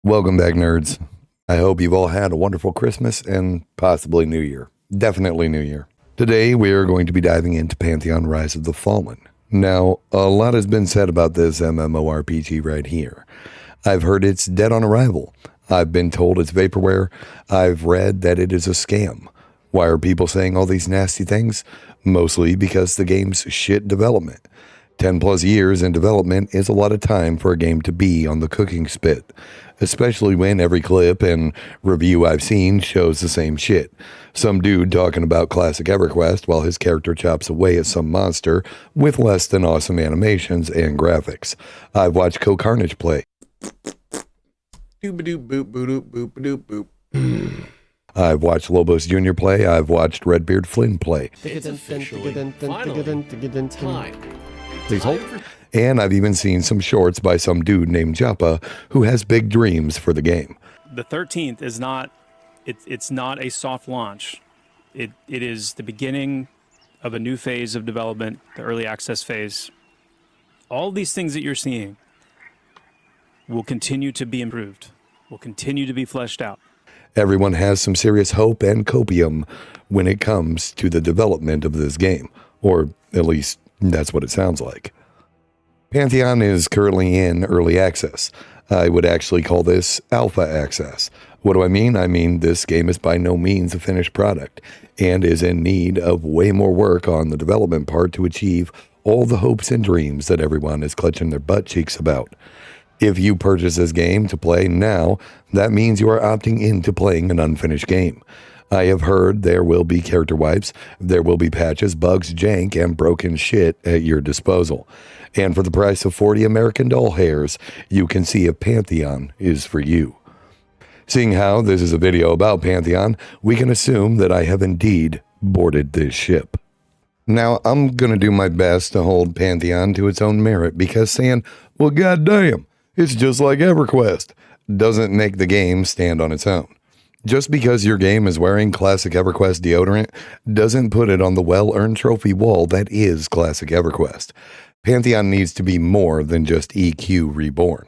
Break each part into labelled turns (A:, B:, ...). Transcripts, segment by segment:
A: Welcome back, nerds. I hope you've all had a wonderful Christmas and possibly New Year. Definitely New Year. Today, we are going to be diving into Pantheon Rise of the Fallen. Now, a lot has been said about this MMORPG right here. I've heard it's dead on arrival. I've been told it's vaporware. I've read that it is a scam. Why are people saying all these nasty things? Mostly because the game's shit development. 10 plus years in development is a lot of time for a game to be on the cooking spit, especially when every clip and review I've seen shows the same shit. Some dude talking about classic EverQuest while his character chops away at some monster with less than awesome animations and graphics. I've watched Carnage play. I've watched Lobos Jr. play. I've watched Redbeard Flynn play.
B: It's officially time.
C: Please hold.
A: And I've even seen some shorts by some dude named Joppa who has big dreams for the game.
D: The 13th is not, it's not a soft launch. It is the beginning of a new phase of development, the early access phase. All these things that you're seeing will continue to be improved, will continue to be fleshed out.
A: Everyone has some serious hope and copium when it comes to the development of this game, or at least that's what it sounds like. Pantheon is currently in early access. I would actually call this alpha access. What do I mean? I mean, this game is by no means a finished product and is in need of way more work on the development part to achieve all the hopes and dreams that everyone is clutching their butt cheeks about. If you purchase this game to play now, that means you are opting into playing an unfinished game. I have heard there will be character wipes, there will be patches, bugs, jank, and broken shit at your disposal. And for the price of 40 American doll hairs, you can see if Pantheon is for you. Seeing how this is a video about Pantheon, we can assume that I have indeed boarded this ship. Now, I'm going to do my best to hold Pantheon to its own merit because saying, well, goddamn, it's just like EverQuest, doesn't make the game stand on its own. Just because your game is wearing classic EverQuest deodorant doesn't put it on the well-earned trophy wall that is classic EverQuest. Pantheon needs to be more than just EQ reborn.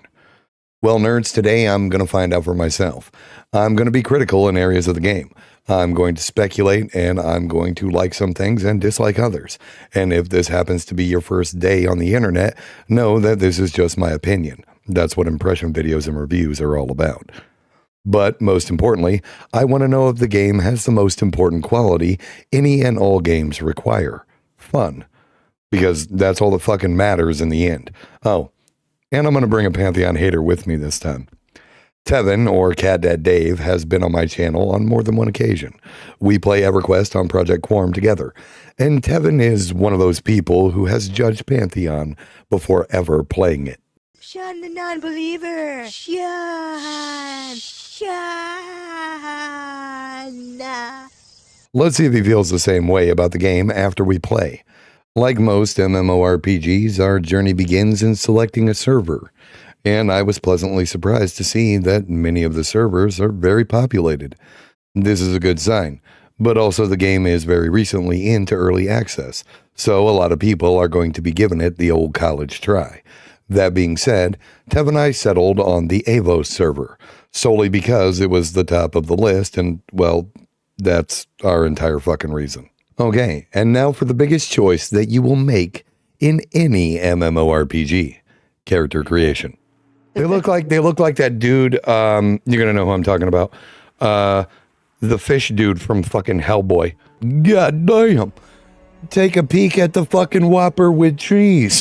A: Well, nerds, today I'm going to find out for myself. I'm going to be critical in areas of the game. I'm going to speculate, and I'm going to like some things and dislike others. And if this happens to be your first day on the internet, know that this is just my opinion. That's what impression videos and reviews are all about. But most importantly, I want to know if the game has the most important quality any and all games require: fun. Because that's all that fucking matters in the end. Oh, and I'm going to bring a Pantheon hater with me this time. Tevin, or Cat Dad Dave, has been on my channel on more than one occasion. We play EverQuest on Project Quorum together, and Tevin is one of those people who has judged Pantheon before ever playing it.
E: Sean the non-believer! Sean!
A: Let's see if he feels the same way about the game after we play. Like most MMORPGs, our journey begins in selecting a server, and I was pleasantly surprised to see that many of the servers are very populated. This is a good sign, but also the game is very recently into early access, so a lot of people are going to be giving it the old college try. That being said, Tev and I settled on the Avos server, solely because it was the top of the list, and, well, that's our entire fucking reason. Okay, and now for the biggest choice that you will make in any MMORPG: character creation. They look like that dude, you're gonna know who I'm talking about. The fish dude from fucking Hellboy. God damn. Take a peek at the fucking Whopper with trees.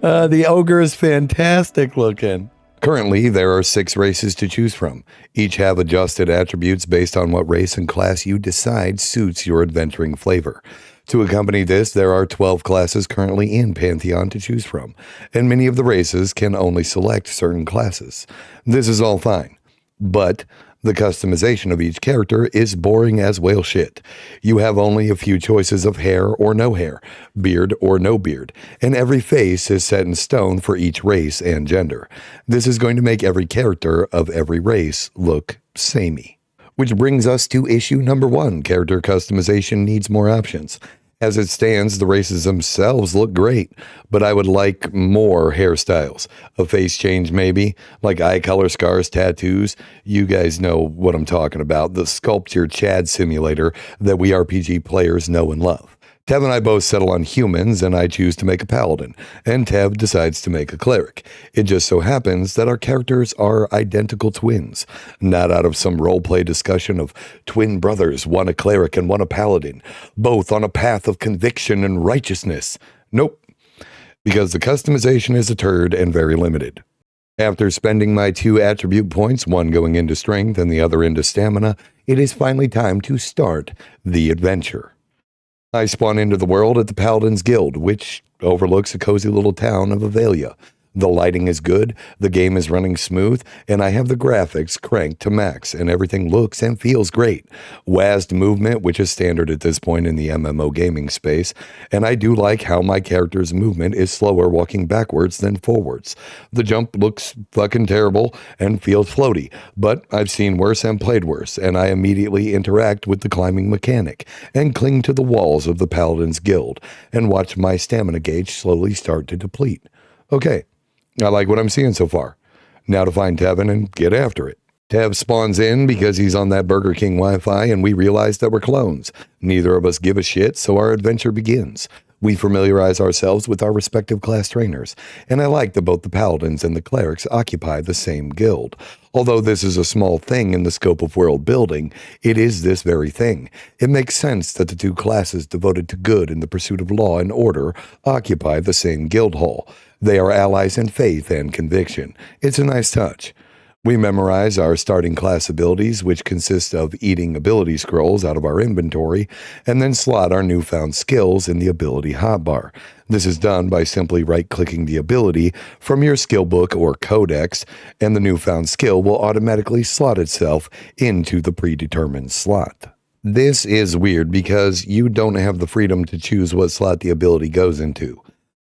A: The ogre is fantastic looking. Currently, there are 6 races to choose from. Each have adjusted attributes based on what race and class you decide suits your adventuring flavor. To accompany this, there are 12 classes currently in Pantheon to choose from, and many of the races can only select certain classes. This is all fine, but the customization of each character is boring as whale shit. You have only a few choices of hair or no hair, beard or no beard, and every face is set in stone for each race and gender. This is going to make every character of every race look samey. Which brings us to issue number 1. Character customization needs more options. As it stands, the races themselves look great, but I would like more hairstyles. A face change maybe, like eye color, scars, tattoos. You guys know what I'm talking about, the sculpt your Chad simulator that we RPG players know and love. Tev and I both settle on humans, and I choose to make a paladin, and Tev decides to make a cleric. It just so happens that our characters are identical twins, not out of some roleplay discussion of twin brothers, one a cleric and one a paladin, both on a path of conviction and righteousness. Nope, because the customization is a turd and very limited. After spending my 2 attribute points, one going into strength and the other into stamina, it is finally time to start the adventure. I spawn into the world at the Paladin's Guild, which overlooks a cozy little town of Avelia. The lighting is good, the game is running smooth, and I have the graphics cranked to max, and everything looks and feels great. WASD movement, which is standard at this point in the MMO gaming space, and I do like how my character's movement is slower walking backwards than forwards. The jump looks fucking terrible and feels floaty, but I've seen worse and played worse, and I immediately interact with the climbing mechanic and cling to the walls of the Paladin's Guild and watch my stamina gauge slowly start to deplete. Okay. I like what I'm seeing so far. Now to find Tevin and get after it. Tev spawns in because he's on that Burger King Wi-Fi, and we realize that we're clones. Neither of us give a shit, so our adventure begins. We familiarize ourselves with our respective class trainers, and I like that both the paladins and the clerics occupy the same guild. Although this is a small thing in the scope of world building, it is this very thing. It makes sense that the 2 classes devoted to good in the pursuit of law and order occupy the same guild hall. They are allies in faith and conviction. It's a nice touch. We memorize our starting class abilities, which consist of eating ability scrolls out of our inventory, and then slot our newfound skills in the ability hotbar. This is done by simply right-clicking the ability from your skill book or codex, and the newfound skill will automatically slot itself into the predetermined slot. This is weird because you don't have the freedom to choose what slot the ability goes into.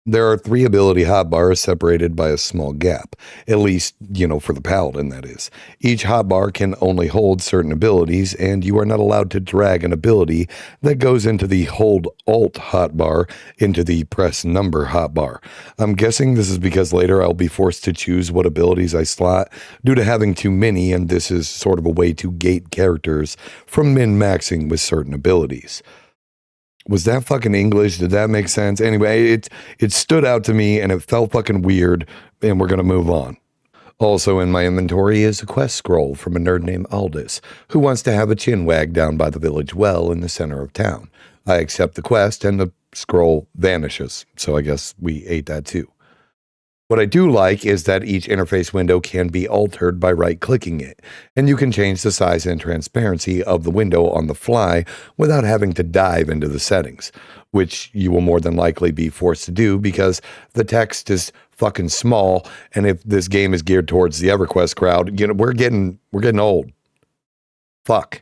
A: There are 3 ability hotbars separated by a small gap, at least, for the paladin, that is. Each hotbar can only hold certain abilities, and you are not allowed to drag an ability that goes into the hold alt hotbar into the press number hotbar. I'm guessing this is because later I'll be forced to choose what abilities I slot due to having too many, and this is sort of a way to gate characters from min-maxing with certain abilities. Was that fucking English? Did that make sense? Anyway, it stood out to me and it felt fucking weird, and we're going to move on. Also in my inventory is a quest scroll from a nerd named Aldous, who wants to have a chin wag down by the village well in the center of town. I accept the quest and the scroll vanishes, so I guess we ate that too. What I do like is that each interface window can be altered by right-clicking it, and you can change the size and transparency of the window on the fly without having to dive into the settings, which you will more than likely be forced to do because the text is fucking small, and if this game is geared towards the EverQuest crowd, we're getting old. Fuck.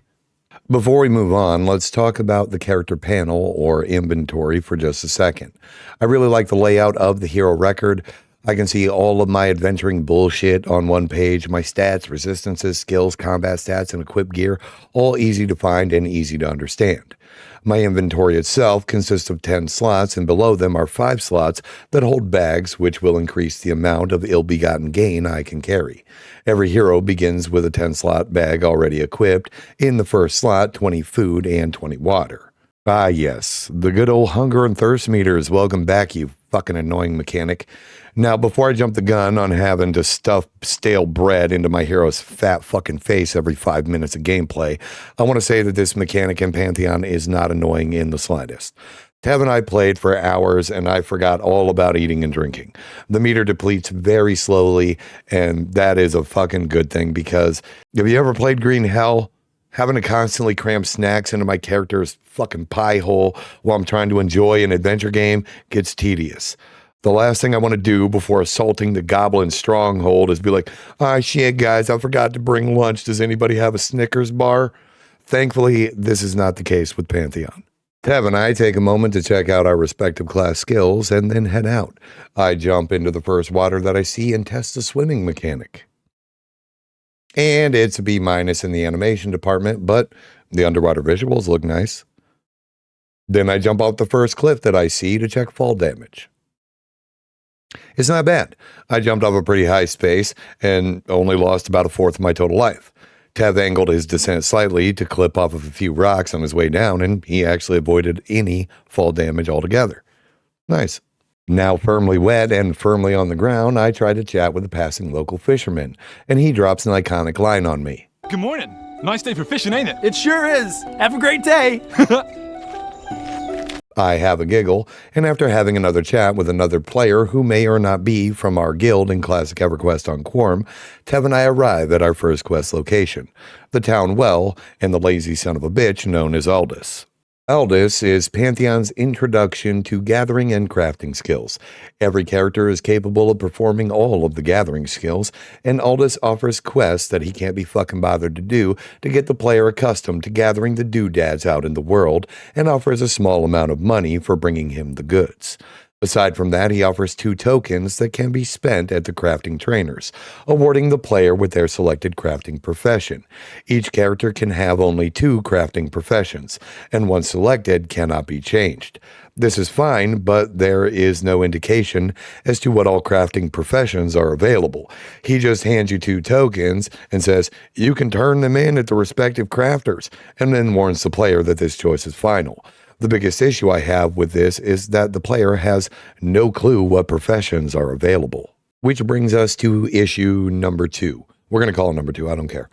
A: Before we move on, let's talk about the character panel or inventory for just a second. I really like the layout of the hero record. I can see all of my adventuring bullshit on one page, my stats, resistances, skills, combat stats, and equip gear, all easy to find and easy to understand. My inventory itself consists of 10 slots, and below them are 5 slots that hold bags, which will increase the amount of ill-begotten gain I can carry. Every hero begins with a 10-slot bag already equipped. In the first slot, 20 food and 20 water. Ah yes, the good old hunger and thirst meters. Welcome back, you fucking annoying mechanic. Now, before I jump the gun on having to stuff stale bread into my hero's fat fucking face every 5 minutes of gameplay, I want to say that this mechanic in Pantheon is not annoying in the slightest. Tev and I played for hours, and I forgot all about eating and drinking. The meter depletes very slowly, and that is a fucking good thing, because have you ever played Green Hell? Having to constantly cram snacks into my character's fucking pie hole while I'm trying to enjoy an adventure game gets tedious. The last thing I want to do before assaulting the goblin stronghold is be like, ah, shit, guys, I forgot to bring lunch. Does anybody have a Snickers bar? Thankfully, this is not the case with Pantheon. Tev and I take a moment to check out our respective class skills and then head out. I jump into the first water that I see and test the swimming mechanic. And it's a B- in the animation department, but the underwater visuals look nice. Then I jump off the first cliff that I see to check fall damage. It's not bad. I jumped off a pretty high space and only lost about a fourth of my total life. Tev angled his descent slightly to clip off of a few rocks on his way down, and he actually avoided any fall damage altogether. Nice. Now firmly wet and firmly on the ground, I try to chat with a passing local fisherman, and he drops an iconic line on me.
C: Good morning. Nice day for fishing, ain't it?
F: It sure is. Have a great day.
A: I have a giggle, and after having another chat with another player who may or not be from our guild in Classic EverQuest on Quorum, Tev and I arrive at our first quest location, the town well and the lazy son of a bitch known as Aldous. Aldous is Pantheon's introduction to gathering and crafting skills. Every character is capable of performing all of the gathering skills, and Aldous offers quests that he can't be fucking bothered to do to get the player accustomed to gathering the doodads out in the world, and offers a small amount of money for bringing him the goods. Aside from that, he offers 2 tokens that can be spent at the crafting trainers, awarding the player with their selected crafting profession. Each character can have only 2 crafting professions, and once selected cannot be changed. This is fine, but there is no indication as to what all crafting professions are available. He just hands you 2 tokens and says, you can turn them in at the respective crafters, and then warns the player that this choice is final. The biggest issue I have with this is that the player has no clue what professions are available. Which brings us to issue number 2. We're going to call it number 2, I don't care.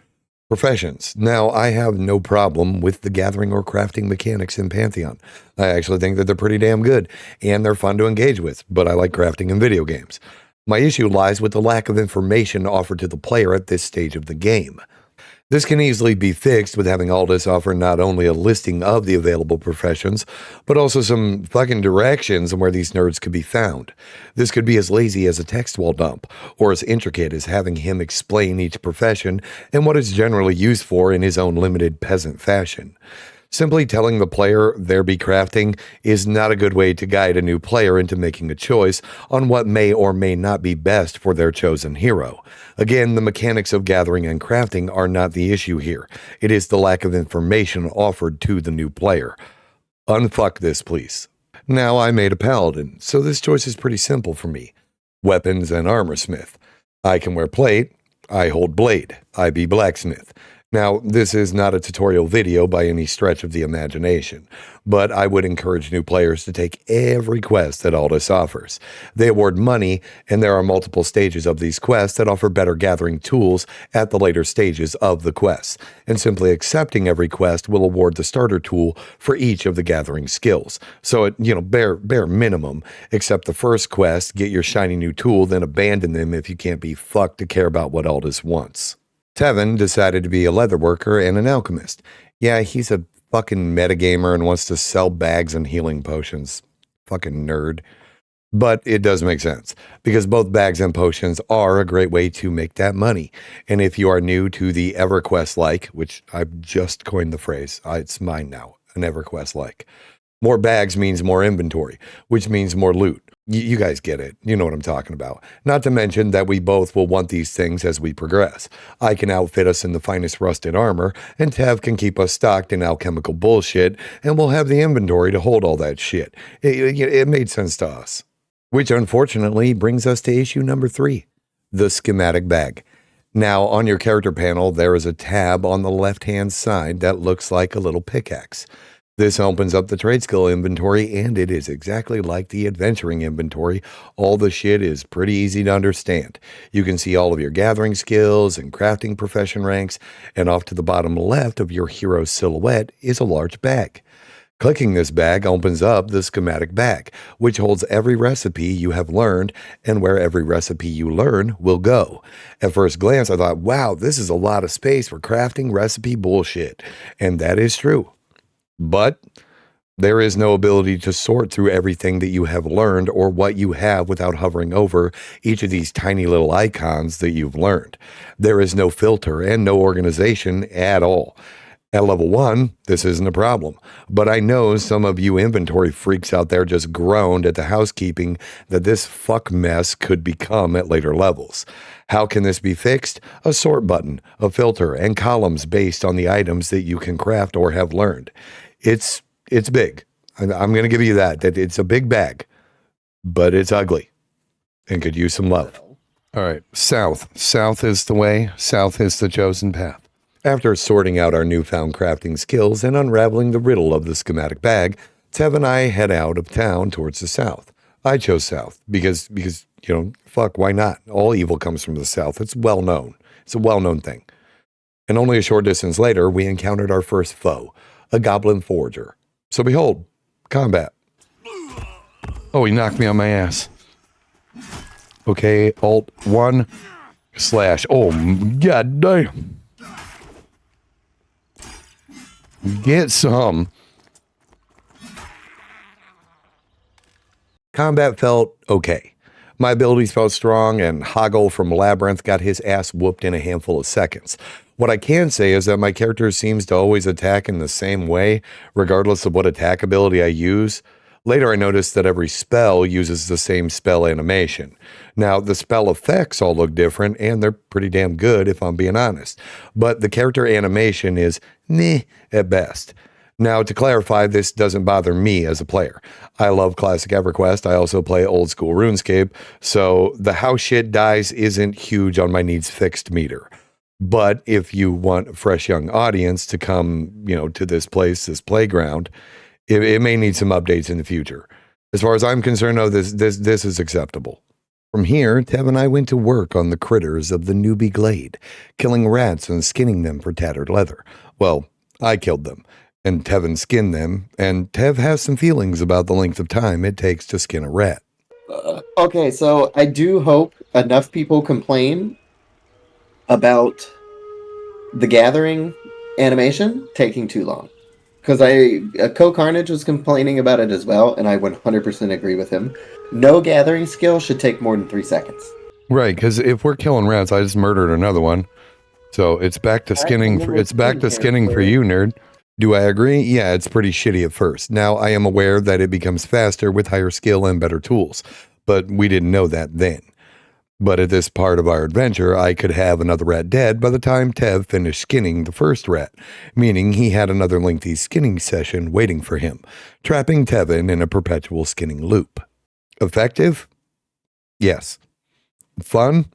A: Professions. Now, I have no problem with the gathering or crafting mechanics in Pantheon. I actually think that they're pretty damn good, and they're fun to engage with, but I like crafting in video games. My issue lies with the lack of information offered to the player at this stage of the game. This can easily be fixed with having Aldous offer not only a listing of the available professions, but also some fucking directions on where these nerds could be found. This could be as lazy as a text wall dump, or as intricate as having him explain each profession and what it's generally used for in his own limited peasant fashion. Simply telling the player there be crafting is not a good way to guide a new player into making a choice on what may or may not be best for their chosen hero. Again, the mechanics of gathering and crafting are not the issue here. It is the lack of information offered to the new player. Unfuck this, please. Now, I made a paladin, so this choice is pretty simple for me. Weapons and armor smith. I can wear plate. I hold blade. I be blacksmith. Now, this is not a tutorial video by any stretch of the imagination, but I would encourage new players to take every quest that Aldous offers. They award money, and there are multiple stages of these quests that offer better gathering tools at the later stages of the quests, and simply accepting every quest will award the starter tool for each of the gathering skills. So at, bare minimum, accept the first quest, get your shiny new tool, then abandon them if you can't be fucked to care about what Aldous wants. Tevin decided to be a leatherworker and an alchemist. Yeah, he's a fucking metagamer and wants to sell bags and healing potions. Fucking nerd. But it does make sense, because both bags and potions are a great way to make that money. And if you are new to the EverQuest-Like, which I've just coined the phrase, it's mine now, an EverQuest-Like. More bags means more inventory, which means more loot. You guys get it. You know what I'm talking about. Not to mention that we both will want these things as we progress. I can outfit us in the finest rusted armor, and Tev can keep us stocked in alchemical bullshit, and we'll have the inventory to hold all that shit. It made sense to us. Which unfortunately brings us to issue number 3, the schematic bag. Now, on your character panel, there is a tab on the left-hand side that looks like a little pickaxe. This opens up the trade skill inventory, and it is exactly like the adventuring inventory. All the shit is pretty easy to understand. You can see all of your gathering skills and crafting profession ranks, and off to the bottom left of your hero's silhouette is a large bag. Clicking this bag opens up the schematic bag, which holds every recipe you have learned and where every recipe you learn will go. At first glance, I thought, wow, this is a lot of space for crafting recipe bullshit. And that is true. But there is no ability to sort through everything that you have learned or what you have without hovering over each of these tiny little icons that you've learned. There is no filter and no organization at all. At level 1, this isn't a problem, but I know some of you inventory freaks out there just groaned at the housekeeping that this fuck mess could become at later levels. How can this be fixed? A sort button, a filter, and columns based on the items that you can craft or have learned. It's big. I'm going to give you that it's a big bag, but it's ugly and could use some love. All right, south. South is the way. South is the chosen path. After sorting out our newfound crafting skills and unraveling the riddle of the schematic bag, Tev and I head out of town towards the south. I chose south because fuck, why not? All evil comes from the south. It's well known. It's a well-known thing. And only a short distance later, we encountered our first foe, a goblin forager. So behold, combat. Oh, he knocked me on my ass. Okay, Alt 1 slash. Oh, god damn. Get some. Combat felt okay. My abilities felt strong, and Hoggle from Labyrinth got his ass whooped in a handful of seconds. What I can say is that my character seems to always attack in the same way, regardless of what attack ability I use. Later, I noticed that every spell uses the same spell animation. Now, the spell effects all look different, and they're pretty damn good, if I'm being honest. But the character animation is meh at best. Now, to clarify, this doesn't bother me as a player. I love classic EverQuest. I also play old school RuneScape, so the how shit dies isn't huge on my needs fixed meter. But if you want a fresh young audience to come, to this place, this playground, it may need some updates in the future. As far as I'm concerned, though, this is acceptable. From here, Tev and I went to work on the critters of the newbie glade, killing rats and skinning them for tattered leather. Well, I killed them, and Tevin skinned them, and Tev has some feelings about the length of time it takes to skin a rat.
G: Okay, so I do hope enough people complain about the gathering animation taking too long. Because Co-Carnage was complaining about it as well, and I 100% agree with him. No gathering skill should take more than 3 seconds.
A: Right, because if we're killing rats, I just murdered another one. So it's back to skinning. It's back to skinning for you, nerd. Do I agree? Yeah, it's pretty shitty at first. Now, I am aware that it becomes faster with higher skill and better tools, but we didn't know that then. But at this part of our adventure, I could have another rat dead by the time Tev finished skinning the first rat, meaning he had another lengthy skinning session waiting for him, trapping Tevin in a perpetual skinning loop. Effective? Yes. Fun?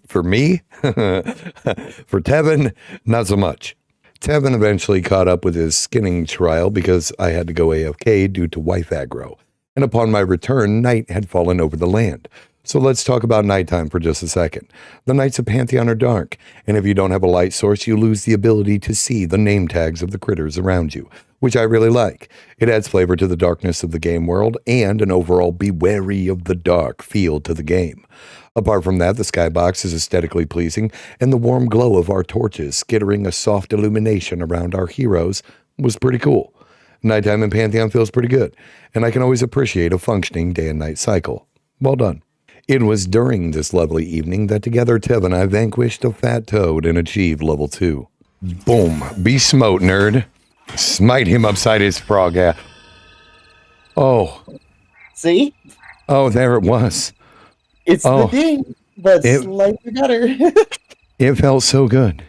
A: For me? For Tevin, not so much. Tevin eventually caught up with his skinning trial because I had to go AFK due to wife aggro, and upon my return, night had fallen over the land. So let's talk about nighttime for just a second. The nights of Pantheon are dark, and if you don't have a light source, you lose the ability to see the name tags of the critters around you, which I really like. It adds flavor to the darkness of the game world and an overall be wary of the dark feel to the game. Apart from that, the skybox is aesthetically pleasing, and the warm glow of our torches skittering a soft illumination around our heroes was pretty cool. Nighttime in Pantheon feels pretty good, and I can always appreciate a functioning day and night cycle. Well done. It was during this lovely evening that together Tev and I vanquished a fat toad and achieved level 2. Boom. Be smote, nerd. Smite him upside his frog ass. Oh.
G: See?
A: Oh, there it was.
G: It's the ding, but slightly better.
A: It felt so good.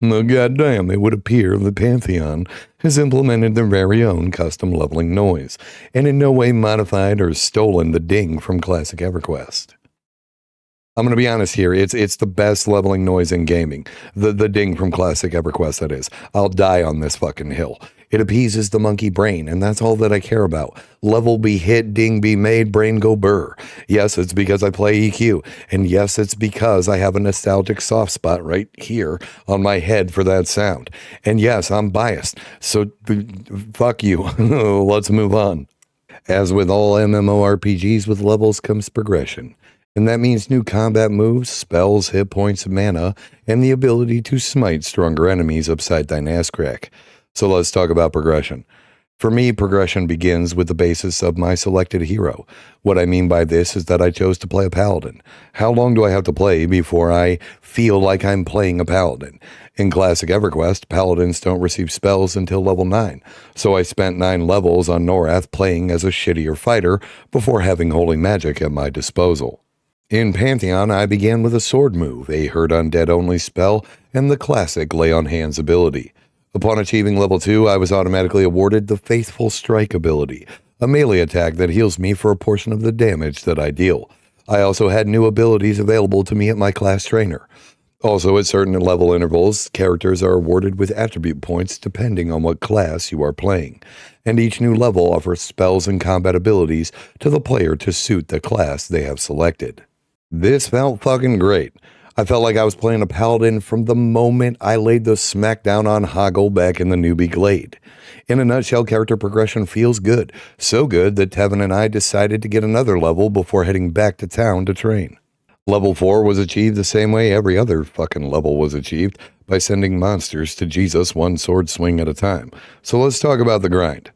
A: No, goddamn, it would appear the Pantheon has implemented their very own custom leveling noise, and in no way modified or stolen the ding from classic EverQuest. I'm going to be honest here, it's the best leveling noise in gaming. The ding from classic EverQuest, that is. I'll die on this fucking hill. It appeases the monkey brain, and that's all that I care about. Level be hit, ding be made, brain go burr. Yes, it's because I play EQ, and yes, it's because I have a nostalgic soft spot right here on my head for that sound. And yes, I'm biased, so fuck you. Let's move on. As with all MMORPGs with levels comes progression. And that means new combat moves, spells, hit points, mana, and the ability to smite stronger enemies upside thine ass crack. So let's talk about progression. For me, progression begins with the basis of my selected hero. What I mean by this is that I chose to play a paladin. How long do I have to play before I feel like I'm playing a paladin? In classic EverQuest, paladins don't receive spells until level 9, so I spent 9 levels on Norath playing as a shittier fighter before having holy magic at my disposal. In Pantheon, I began with a sword move, a hurt undead only spell, and the classic lay on hands ability. Upon achieving level 2, I was automatically awarded the Faithful Strike ability, a melee attack that heals me for a portion of the damage that I deal. I also had new abilities available to me at my class trainer. Also, at certain level intervals, characters are awarded with attribute points depending on what class you are playing, and each new level offers spells and combat abilities to the player to suit the class they have selected. This felt fucking great. I felt like I was playing a paladin from the moment I laid the smackdown on Hoggle back in the newbie glade. In a nutshell, character progression feels good, so good that Tevin and I decided to get another level before heading back to town to train. Level 4 was achieved the same way every other fucking level was achieved, by sending monsters to Jesus one sword swing at a time. So let's talk about the grind.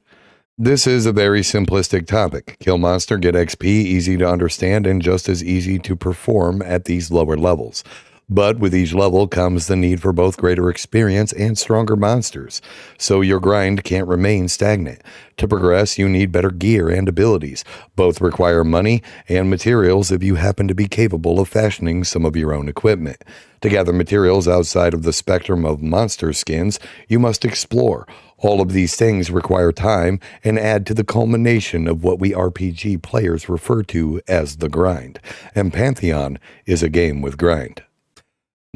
A: This is a very simplistic topic. Kill monster, get XP, easy to understand and just as easy to perform at these lower levels. But with each level comes the need for both greater experience and stronger monsters, so your grind can't remain stagnant. To progress, you need better gear and abilities. Both require money and materials if you happen to be capable of fashioning some of your own equipment. To gather materials outside of the spectrum of monster skins, you must explore. All of these things require time and add to the culmination of what we RPG players refer to as the grind, and Pantheon is a game with grind.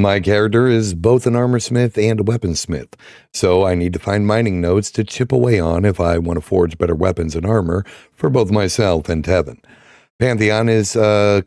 A: My character is both an armorsmith and a weaponsmith, so I need to find mining nodes to chip away on if I want to forge better weapons and armor for both myself and Tevin. Pantheon is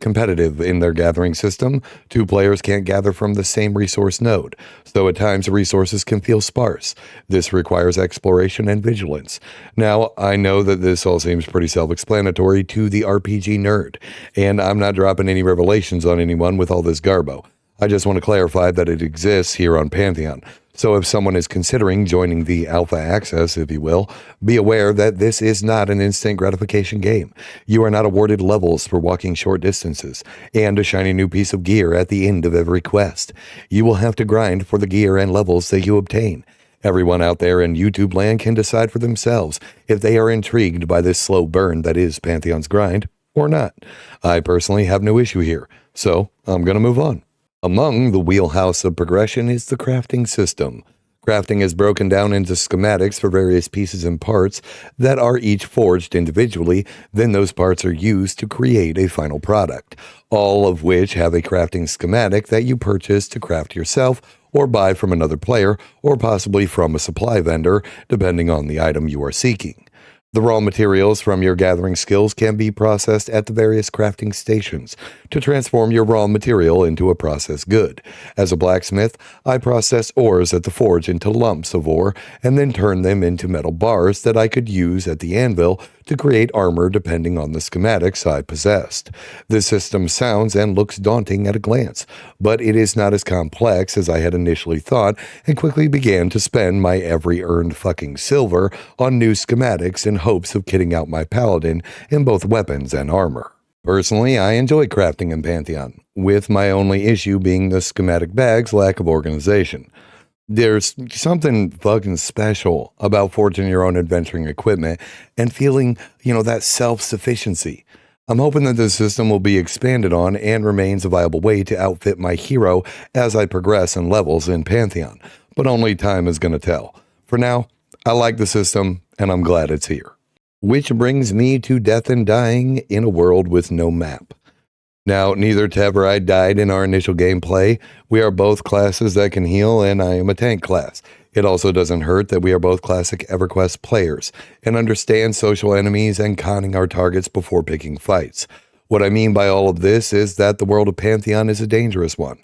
A: competitive in their gathering system. Two players can't gather from the same resource node, so at times resources can feel sparse. This requires exploration and vigilance. Now, I know that this all seems pretty self-explanatory to the RPG nerd, and I'm not dropping any revelations on anyone with all this garbo. I just want to clarify that it exists here on Pantheon. So if someone is considering joining the alpha access, if you will, be aware that this is not an instant gratification game. You are not awarded levels for walking short distances and a shiny new piece of gear at the end of every quest. You will have to grind for the gear and levels that you obtain. Everyone out there in YouTube land can decide for themselves if they are intrigued by this slow burn that is Pantheon's grind or not. I personally have no issue here, so I'm going to move on. Among the wheelhouse of progression is the crafting system. Crafting is broken down into schematics for various pieces and parts that are each forged individually, then those parts are used to create a final product, all of which have a crafting schematic that you purchase to craft yourself or buy from another player or possibly from a supply vendor, depending on the item you are seeking. The raw materials from your gathering skills can be processed at the various crafting stations to transform your raw material into a processed good. As a blacksmith, I process ores at the forge into lumps of ore and then turn them into metal bars that I could use at the anvil to create armor depending on the schematics I possessed. This system sounds and looks daunting at a glance, but it is not as complex as I had initially thought and quickly began to spend my every earned fucking silver on new schematics in hopes of kitting out my paladin in both weapons and armor. Personally, I enjoy crafting in Pantheon, with my only issue being the schematic bag's lack of organization. There's something fucking special about forging your own adventuring equipment and feeling, that self-sufficiency. I'm hoping that this system will be expanded on and remains a viable way to outfit my hero as I progress in levels in Pantheon, but only time is going to tell. For now, I like the system and I'm glad it's here. Which brings me to death and dying in a world with no map. Now, neither Tev or I died in our initial gameplay. We are both classes that can heal, and I am a tank class. It also doesn't hurt that we are both classic EverQuest players and understand social enemies and conning our targets before picking fights. What I mean by all of this is that the world of Pantheon is a dangerous one.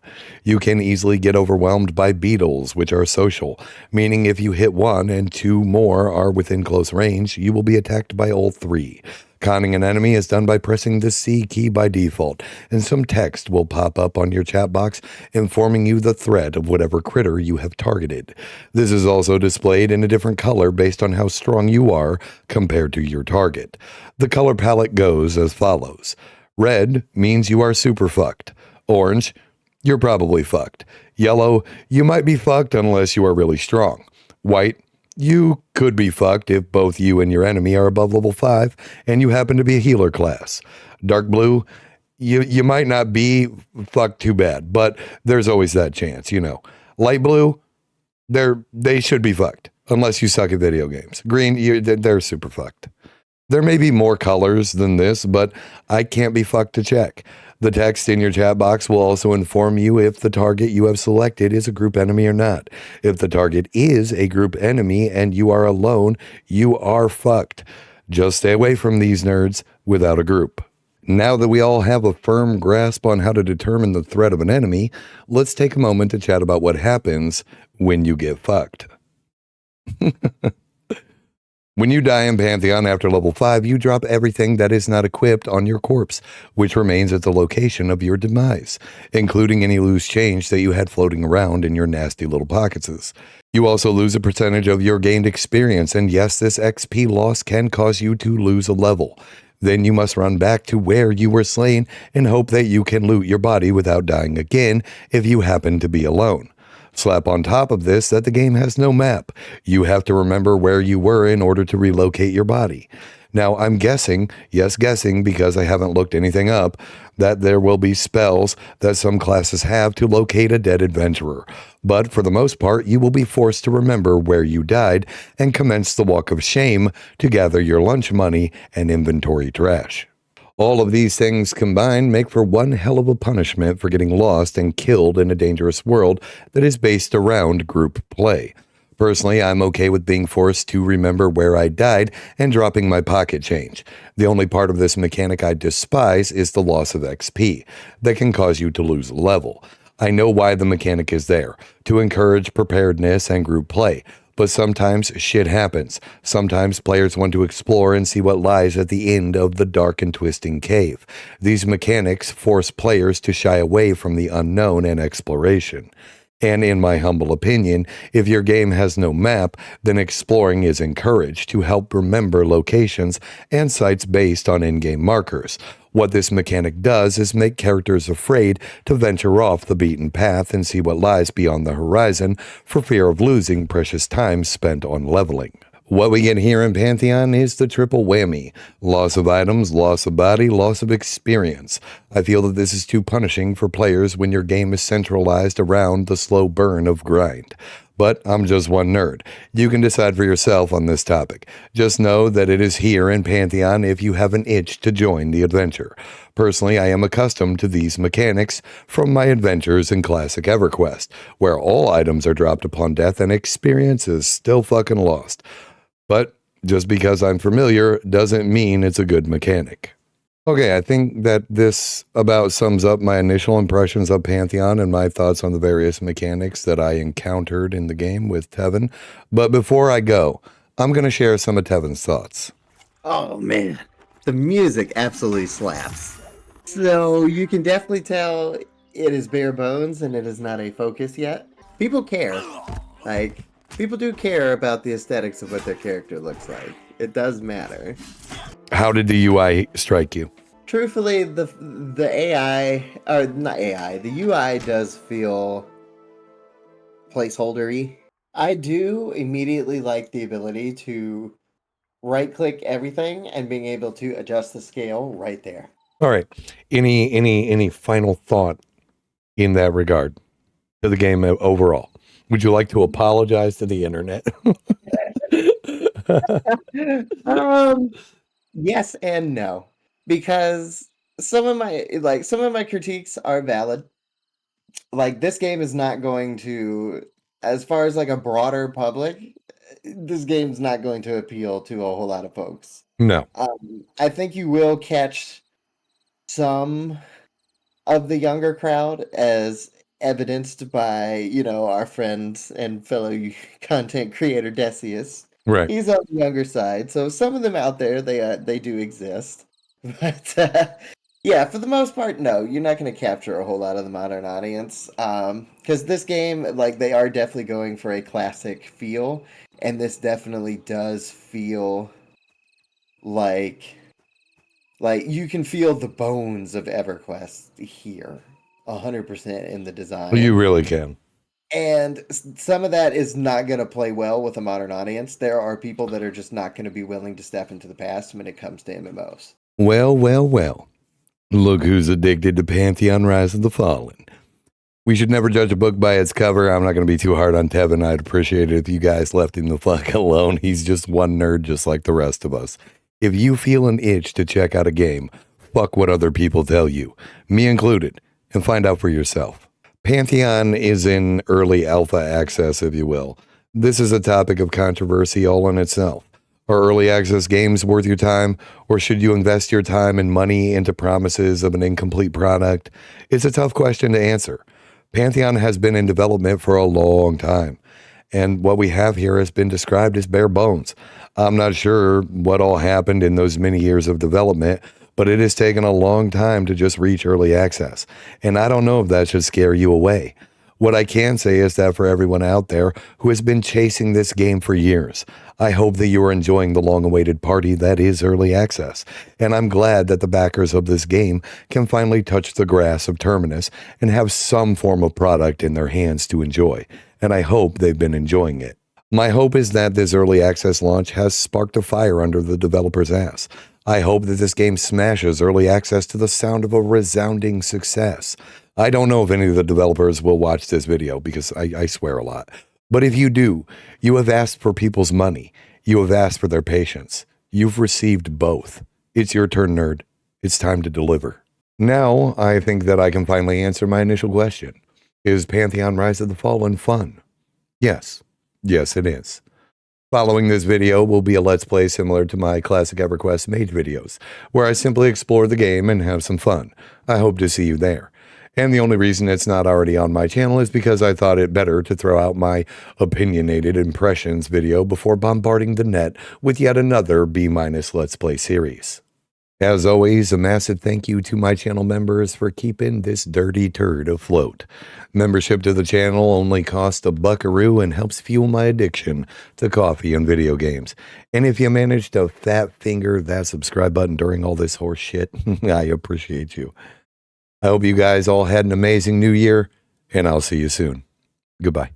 A: You can easily get overwhelmed by beetles, which are social, meaning if you hit one and two more are within close range, you will be attacked by all three. Conning an enemy is done by pressing the C key by default, and some text will pop up on your chat box informing you the threat of whatever critter you have targeted. This is also displayed in a different color based on how strong you are compared to your target. The color palette goes as follows. Red means you are super fucked. Orange, you're probably fucked. Yellow, you might be fucked unless you are really strong. White, you could be fucked if both you and your enemy are above level 5 and you happen to be a healer class. Dark blue, you might not be fucked too bad, but there's always that chance, Light blue, they should be fucked unless you suck at video games. Green, they're super fucked. There may be more colors than this, but I can't be fucked to check. The text in your chat box will also inform you if the target you have selected is a group enemy or not. If the target is a group enemy and you are alone, you are fucked. Just stay away from these nerds without a group. Now that we all have a firm grasp on how to determine the threat of an enemy, let's take a moment to chat about what happens when you get fucked. When you die in Pantheon after level 5, you drop everything that is not equipped on your corpse, which remains at the location of your demise, including any loose change that you had floating around in your nasty little pockets. You also lose a percentage of your gained experience, and yes, this XP loss can cause you to lose a level. Then you must run back to where you were slain and hope that you can loot your body without dying again if you happen to be alone. Slap on top of this that the game has no map. You have to remember where you were in order to relocate your body. Now, I'm guessing, yes, guessing because I haven't looked anything up, that there will be spells that some classes have to locate a dead adventurer. But for the most part, you will be forced to remember where you died and commence the walk of shame to gather your lunch money and inventory trash. All of these things combined make for one hell of a punishment for getting lost and killed in a dangerous world that is based around group play. Personally, I'm okay with being forced to remember where I died and dropping my pocket change. The only part of this mechanic I despise is the loss of XP that can cause you to lose a level. I know why the mechanic is there, to encourage preparedness and group play. But sometimes shit happens. Sometimes players want to explore and see what lies at the end of the dark and twisting cave. These mechanics force players to shy away from the unknown and exploration. And in my humble opinion, if your game has no map, then exploring is encouraged to help remember locations and sites based on in-game markers. What this mechanic does is make characters afraid to venture off the beaten path and see what lies beyond the horizon for fear of losing precious time spent on leveling. What we get here in Pantheon is the triple whammy: loss of items, loss of body, loss of experience. I feel that this is too punishing for players when your game is centralized around the slow burn of grind. But I'm just one nerd. You can decide for yourself on this topic. Just know that it is here in Pantheon if you have an itch to join the adventure. Personally, I am accustomed to these mechanics from my adventures in classic EverQuest, where all items are dropped upon death and experience is still fucking lost. But just because I'm familiar doesn't mean it's a good mechanic. Okay, I think that this about sums up my initial impressions of Pantheon and my thoughts on the various mechanics that I encountered in the game with Tevin. But before I go, I'm going to share some of Tevin's thoughts.
G: Oh man, the music absolutely slaps. So you can definitely tell it is bare bones and it is not a focus yet. People care. People do care about the aesthetics of what their character looks like. It does matter.
A: How did the UI strike you?
G: Truthfully, the AI, or not AI, the UI does feel placeholder-y. I do immediately like the ability to right-click everything and being able to adjust the scale right there.
A: All right. Any final thought in that regard to the game overall? Would you like to apologize to the internet?
G: Yes and no, because some of my critiques are valid. Like, this game is not going to, as far as like a broader public, this game's not going to appeal to a whole lot of folks.
A: No.
G: I think you will catch some of the younger crowd, as evidenced by, our friend and fellow content creator Decius.
A: Right.
G: He's on the younger side, so some of them out there, they do exist. But yeah, for the most part, no, you're not going to capture a whole lot of the modern audience. Because this game, they are definitely going for a classic feel, and this definitely does feel like you can feel the bones of EverQuest here, 100% in the design.
A: Well, you really can.
G: And some of that is not going to play well with a modern audience. There are people that are just not going to be willing to step into the past when it comes to MMOs.
A: Well. Look who's addicted to Pantheon Rise of the Fallen. We should never judge a book by its cover. I'm not going to be too hard on Tevin. I'd appreciate it if you guys left him the fuck alone. He's just one nerd just like the rest of us. If you feel an itch to check out a game, fuck what other people tell you, me included, and find out for yourself. Pantheon is in early alpha access, if you will. This is a topic of controversy all in itself. Are early access games worth your time, or should you invest your time and money into promises of an incomplete product? It's a tough question to answer. Pantheon has been in development for a long time, and what we have here has been described as bare bones. I'm not sure what all happened in those many years of development, but it has taken a long time to just reach early access, and I don't know if that should scare you away. What I can say is that for everyone out there who has been chasing this game for years, I hope that you are enjoying the long-awaited party that is early access, and I'm glad that the backers of this game can finally touch the grass of Terminus and have some form of product in their hands to enjoy, and I hope they've been enjoying it. My hope is that this early access launch has sparked a fire under the developer's ass. I hope that this game smashes early access to the sound of a resounding success. I don't know if any of the developers will watch this video because I swear a lot. But if you do, you have asked for people's money. You have asked for their patience. You've received both. It's your turn, nerd. It's time to deliver. Now, I think that I can finally answer my initial question. Is Pantheon Rise of the Fallen fun? Yes. Yes, it is. Following this video will be a Let's Play similar to my classic EverQuest Mage videos, where I simply explore the game and have some fun. I hope to see you there. And the only reason it's not already on my channel is because I thought it better to throw out my opinionated impressions video before bombarding the net with yet another B- Let's Play series. As always, a massive thank you to my channel members for keeping this dirty turd afloat. Membership to the channel only costs a buckaroo and helps fuel my addiction to coffee and video games. And if you manage to fat finger that subscribe button during all this horse shit, I appreciate you. I hope you guys all had an amazing new year, and I'll see you soon. Goodbye.